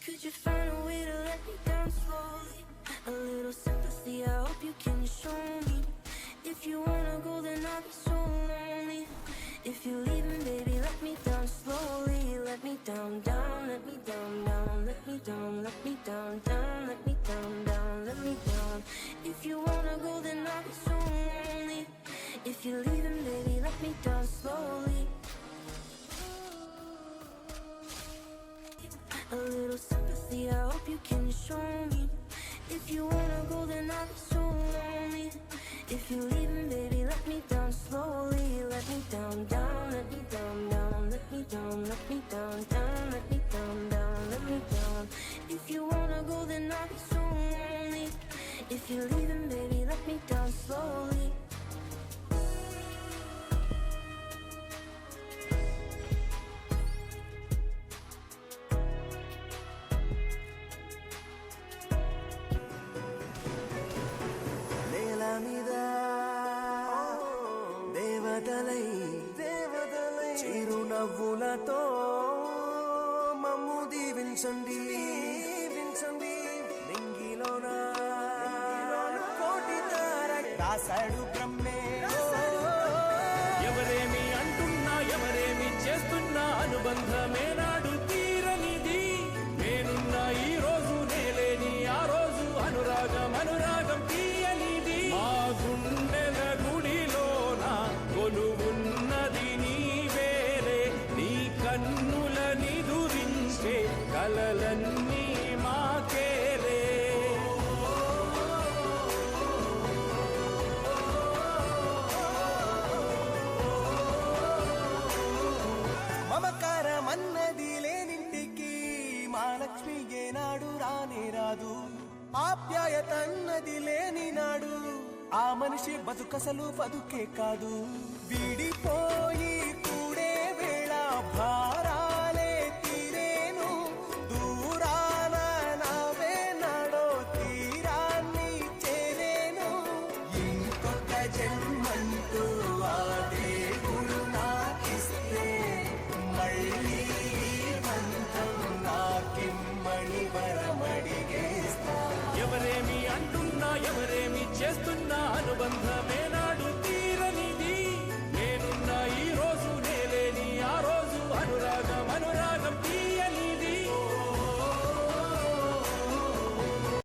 Could you find a way to let me down slowly? A little sympathy, I hope you can show me. If you wanna go, then I'll be so lonely. If you're leaving, baby, let me down slowly. Let me down, down, let me down, down, let me down, let me down, down, let me down, down, let me down. If you wanna go, then I'll be so lonely. If you're leaving, baby, let me down slowly. A little sympathy, I hope you can show me. If you wanna go, then I'll be so lonely. If you're leaving, baby, let me down slowly. Let me down, down, let me down, down, let me down, let me down, down, let me down, down, let me down. If you wanna go, then I'll be so lonely. If you're leaving, baby, let me down slowly. దేవతలై చిరునవ్వులతో మమ్ము దీవించండి నింగిలోన కోటి తార రాసాడు బ్రహ్మే. ఎవరేమి అంటున్నా ఎవరేమి చేస్తున్నా అనుబంధమే నాడు తీరనిది. నేనున్నా ఈ రోజు నేలేని ఆ రోజు అనురాగం అనురాగం తీయనిది. మా గుండెల గుడిలోన కొలువున్నది నీవేలే. నీ కన్నుల నిదురించే కలలన్నీ మాకేలే. మమకారమన్నది లేనింటికి మా లక్ష్మి ఏనాడు రానే రాదు. ఆప్యాయతన్నది లేని నాడు ఆ మనిషి బతుకసలు బతుకే కాదు. విడిపోయి కూడే వేళ భారాలే తీరేను. దూరాన నావే నాడో తీరాన్ని చేరేను. ఇంకొక జన్మంటూ ఆ దేవుడు నాకిస్తే మళ్ళీ బంధం నాకిమ్మని వరమడిగేస్తా. ఎవరేమి అంటున్నా ఎవరేమి చేస్తున్నా అనుబంధమే